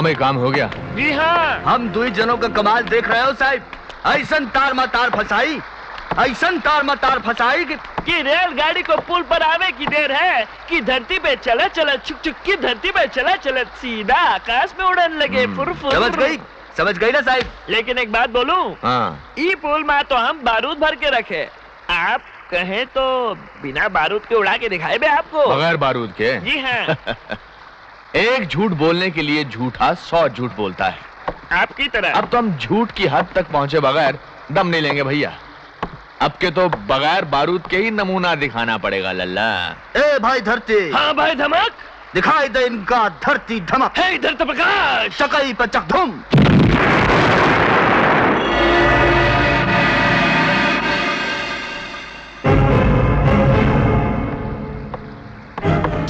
काम ही काम हो गया। जी हाँ। हम दुई जनों का कमाल देख रहे हो साहब। ऐसन तार मा तार फसाई, ऐसन तार मा तार फसाई कि रेलगाड़ी को पुल पर आवे की देर है कि धरती पे चला चला छुक छुक की धरती पे चला चला सीधा आकाश में उड़न लगे। फुर फुर। समझ गई ना साहब। लेकिन एक बात बोलूं, ई पुल में तो हम बारूद भर के रखे, आप कहें तो बिना बारूद के उड़ा के दिखाए बे आपको। बगैर बारूद के? जी हाँ। एक झूठ बोलने के लिए झूठा 100 झूठ बोलता है, आपकी तरह। अब तो हम झूठ की हद तक पहुंचे बगैर दम नहीं लेंगे भैया। अब के तो बगैर बारूद के ही नमूना दिखाना पड़ेगा लल्ला। ए भाई धरती। हाँ भाई धमक। दिखाई दे इनका धरती धमक। है इधर तो प्रकाश। चकई पर चकधुम।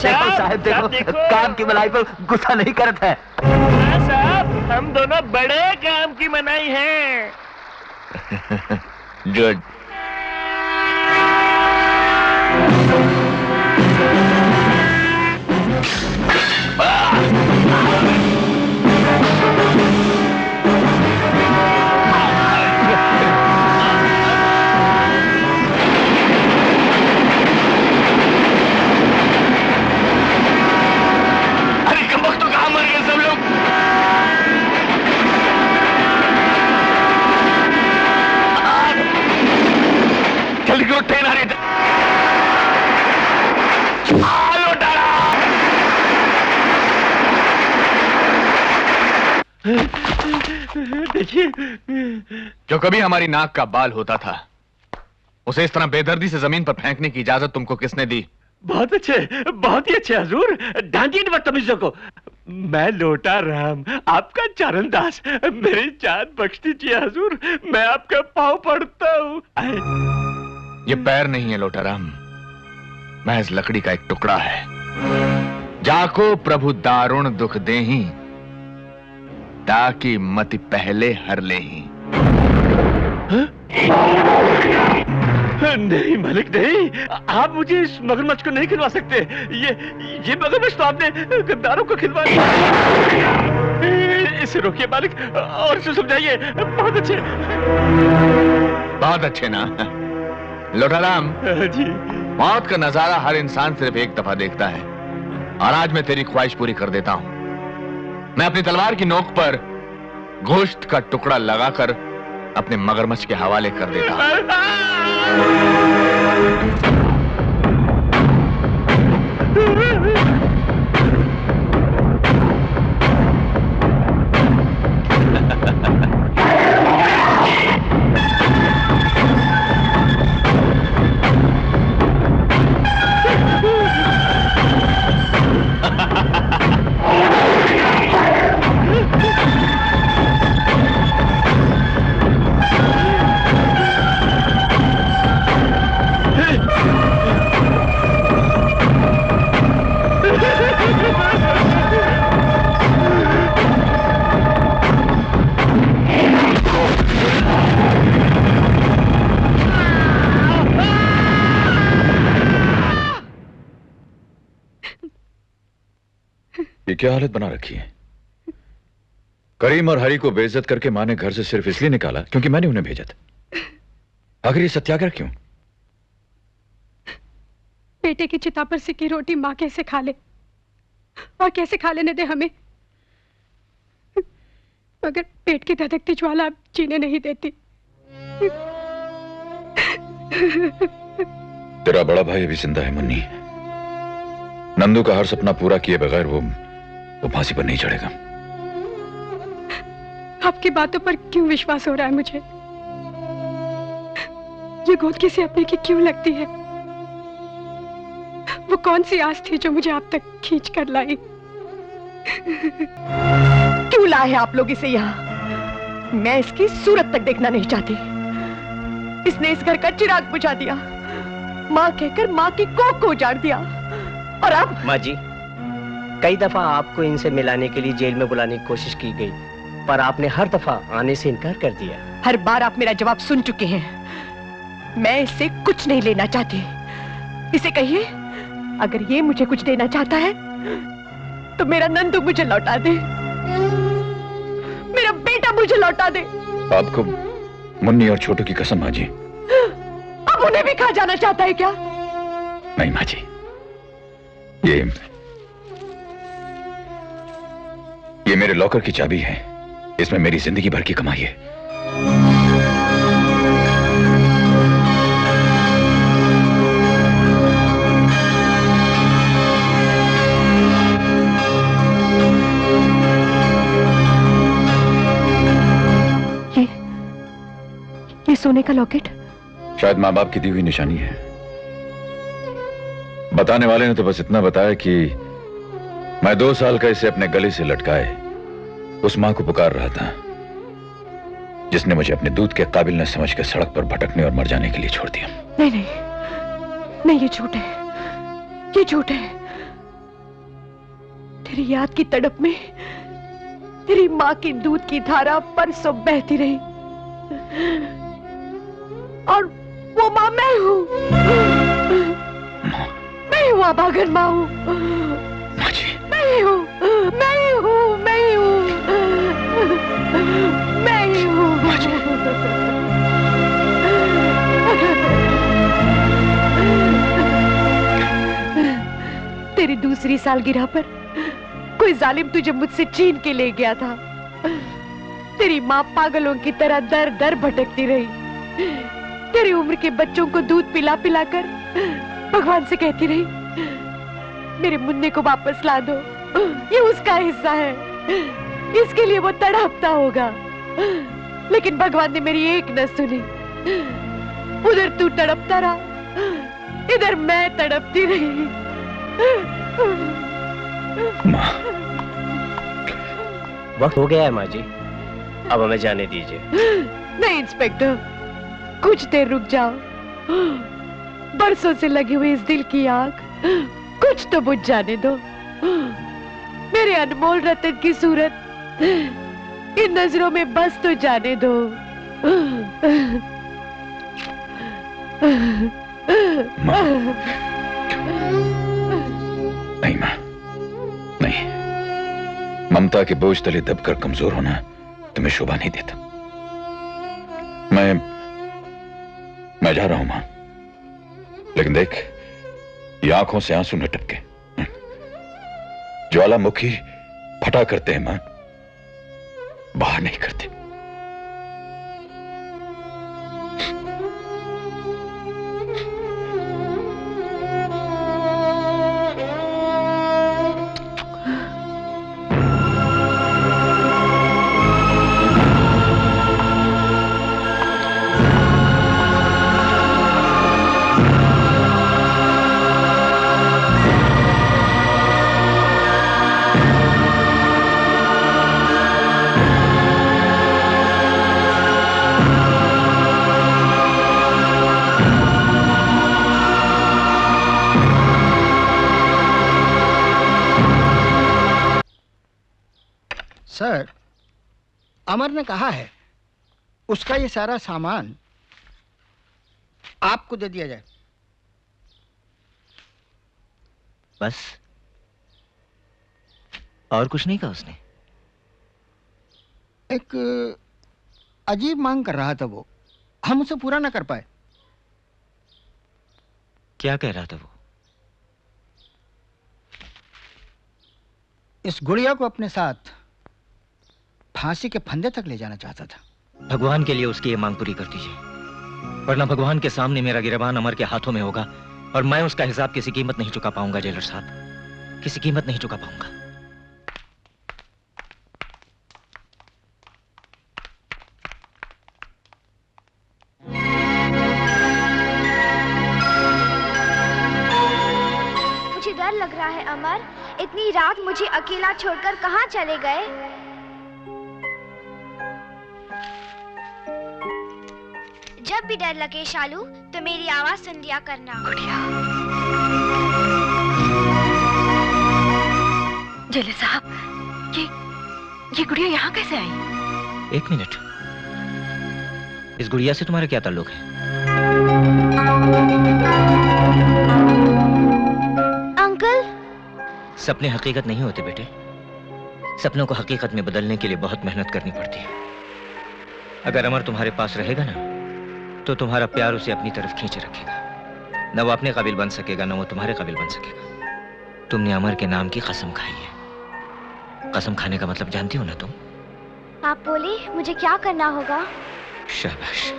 साहब देखो, काम की मलाई पर गुस्सा नहीं करता है। हाँ साहब, हम दोनों बड़े काम की मनाई है। गुड। ट्रेन आ रही है। देखिए, जो कभी हमारी नाक का बाल होता था उसे इस तरह बेदर्दी से जमीन पर फेंकने की इजाजत तुमको किसने दी? बहुत अच्छे, बहुत ही अच्छे हुजूर। डांटिए बदतमीजों को। मैं लोटा राम, आपका चरणदास, मेरी जान बख्श दीजिए हुजूर, मैं आपका पाँव पड़ता हूँ। ये पैर नहीं है लोटाराम, महज लकड़ी का एक टुकड़ा है। जाको प्रभु दारुण दुख देही, ताकि मति पहले हर लेही। नहीं मालिक नहीं, आप मुझे इस मगरमच्छ को नहीं खिलवा सकते। ये मगरमच्छ तो आपने गद्दारों को खिलवा दिया। इसे रोकिए मालिक और इसे समझाइए। बहुत अच्छे, बहुत अच्छे ना लोटाराम जी। मौत का नजारा हर इंसान सिर्फ एक दफा देखता है, और आज मैं तेरी ख्वाहिश पूरी कर देता हूं। मैं अपनी तलवार की नोक पर गोश्त का टुकड़ा लगाकर अपने मगरमच्छ के हवाले कर देता हूं। ये क्या हालत बना रखी है? करीम और हरी को बेइज्जत करके मां ने घर से सिर्फ इसलिए निकाला क्योंकि मैंने उन्हें भेजा था। आखिर ये सत्याग्रह क्यों? बेटे की चिता पर सिकी रोटी मां कैसे खा ले, और कैसे खा लेने दे हमें, मगर पेट की धधकती ज्वाला अब जीने नहीं देती। तेरा बड़ा भाई अभी जिंदा है मुन्नी। नंदू का हर सपना पूरा किए बगैर वो फांसी पर नहीं चढ़ेगा। आपकी बातों पर क्यों विश्वास हो रहा है मुझे? ये गोद किसी अपने की क्यों लगती है? वो कौन सी आस थी जो मुझे आप तक खींच कर लाई? क्यों लाए हैं आप लोग इसे यहाँ? मैं इसकी सूरत तक देखना नहीं चाहती। इसने इस घर का चिराग बुझा दिया, माँ कहकर माँ की कोख को उजाड़ दिया, और अब माँ जी, कई दफा आपको इनसे मिलाने के लिए जेल में बुलाने की कोशिश की गई, पर आपने हर दफा आने से इनकार कर दिया। हर बार आप मेरा जवाब सुन चुके हैं। मैं इससे कुछ नहीं लेना चाहती। इसे कहिए, अगर ये मुझे कुछ देना चाहता है तो मेरा नंदू मुझे लौटा दे। मुझे लौटा दे। आपको मुन्नी और छोटू की कसम माँ जी। अब उन्हें भी खा जाना चाहता है क्या? नहीं माँ जी, ये मेरे लॉकर की चाबी है, इसमें मेरी जिंदगी भर की कमाई है। ये सोने का लॉकेट शायद माँ बाप की दी हुई निशानी है। बताने वाले ने तो बस इतना बताया कि मैं 2 साल का इसे अपने गले से लटकाए उस मां को पुकार रहा था जिसने मुझे अपने दूध के काबिल न समझकर सड़क पर भटकने और मर जाने के लिए छोड़ दिया। नहीं नहीं नहीं, ये झूठ है, ये झूठ है। तेरी याद की तड़प में तेरी मां की दूध की धारा परसों बहती रही और वो मां मैं हूं। मैं हूं अभागन मां हूं। मैं ही हूं, मैं ही हूं, मैं ही हूं, मैं ही हूं। तेरी दूसरी सालगिरह पर कोई जालिम तुझे मुझसे छीन के ले गया था। तेरी मां पागलों की तरह दर दर भटकती रही। तेरी उम्र के बच्चों को दूध पिला पिला कर भगवान से कहती रही, मेरे मुन्ने को वापस ला दो, ये उसका हिस्सा है, इसके लिए वो तड़पता होगा। लेकिन भगवान ने मेरी एक न सुनी। उधर तू तड़पता रहा, इधर मैं तड़पती रही। माँ, वक्त हो गया है माँ जी, अब हमें जाने दीजिए। नहीं इंस्पेक्टर, कुछ देर रुक जाओ। बरसों से लगी हुई इस दिल की आग कुछ तो बुझ जाने दो। मेरे अनमोल रतन की सूरत इन नजरों में बस तो जाने दो। नहीं मां, नहीं। ममता के बोझ तले दबकर कमजोर होना तुम्हें शोभा नहीं देता। मैं जा रहा हूं मां, लेकिन देख, ये आंखों से आंसू न टपके। ज्वालामुखी फटा करते हैं मां, बाहर नहीं करते। सर, अमर ने कहा है उसका ये सारा सामान आपको दे दिया जाए। बस? और कुछ नहीं कहा उसने? एक अजीब मांग कर रहा था वो, हम उसे पूरा ना कर पाए। क्या कह रहा था वो? इस गुड़िया को अपने साथ फांसी के फंदे तक ले जाना चाहता था। भगवान के लिए उसकी ये मांग पूरी कर दीजिए, वरना भगवान के सामने मेरा गिरबान अमर के हाथों में होगा और मैं उसका हिसाब किसी कीमत नहीं चुका पाऊंगा। जेलर साहब, किसी कीमत नहीं चुका पाऊंगा। मुझे डर लग रहा है अमर, इतनी रात मुझे अकेला छोड़कर कहाँ चले गए? जब भी डर लगे शालू तो मेरी आवाज सुन लिया करना। गुड़िया। जेलर साहब, ये गुड़िया यहाँ कैसे आई? 1 मिनट, इस गुड़िया से तुम्हारा क्या ताल्लुक है? अंकल, सपने हकीकत नहीं होते बेटे, सपनों को हकीकत में बदलने के लिए बहुत मेहनत करनी पड़ती है। अगर अमर तुम्हारे पास रहेगा ना, तो तुम्हारा प्यार उसे अपनी तरफ खींचे रखेगा। न वो अपने काबिल बन सकेगा, न वो तुम्हारे काबिल बन सकेगा। तुमने अमर के नाम की कसम खाई है। कसम खाने का मतलब जानती हो ना तुम? आप बोले मुझे क्या करना होगा? शाबाश।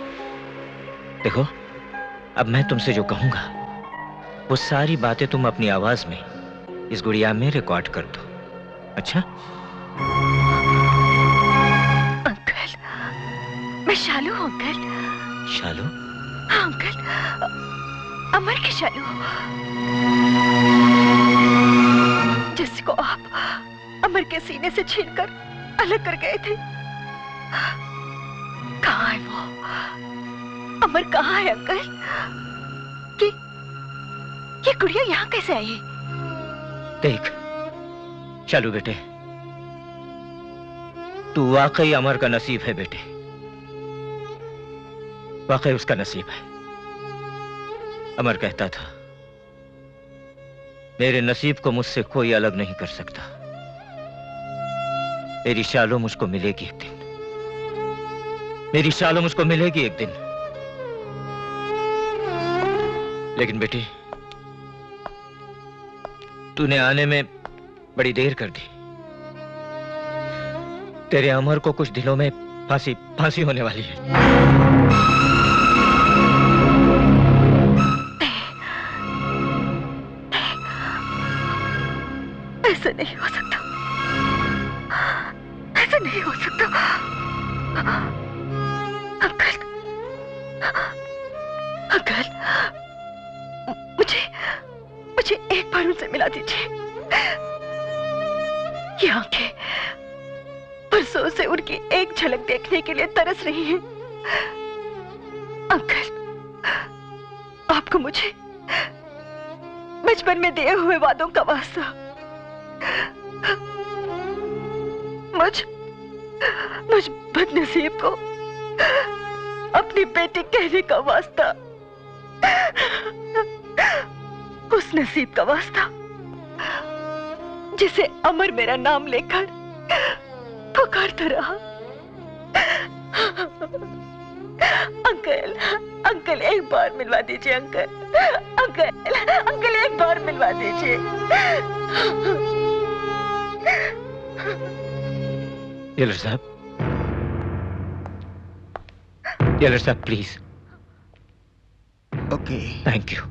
देखो, अब मैं तुमसे जो कहूंगा वो सारी बातें तुम अपनी आवाज में इस गुड़िया में रिकॉर्ड कर दो। अच्छा? अंकल, मैं शालू हूँ अंकल। शालू? हाँ अंकल, अमर की शालू, जिसको आप अमर के सीने से छीनकर अलग कर गए थे। कहाँ है वो? अमर कहाँ है अंकल? ये गुड़िया यहाँ कैसे आई? देख शालू बेटे, तू वाकई अमर का नसीब है बेटे, वाकई उसका नसीब है। अमर कहता था, मेरे नसीब को मुझसे कोई अलग नहीं कर सकता। मेरी शालू मुझको मिलेगी एक दिन, मेरी शालू मुझको मिलेगी एक दिन। लेकिन बेटी, तूने आने में बड़ी देर कर दी। तेरे अमर को कुछ दिनों में फांसी होने वाली है। ऐसा नहीं हो सकता, ऐसा नहीं हो सकता। अंकल, अंकल, मुझे एक बार उनसे मिला दीजिए। ये आंखें बरसों से उनकी एक झलक देखने के लिए तरस रही हैं। अंकल, आपको मुझे बचपन में दिए हुए वादों का वास्ता, मुझ बदनसीब को अपनी बेटी कहने का वास्ता, उस नसीब का वास्ता जिसे अमर मेरा नाम लेकर पुकारता रहा। अंकल, अंकल एक बार मिलवा दीजिए अंकल, अंकल, अंकल एक बार मिलवा दीजिए। टेलर साहब, टेलर साहब प्लीज। Okay, thank you.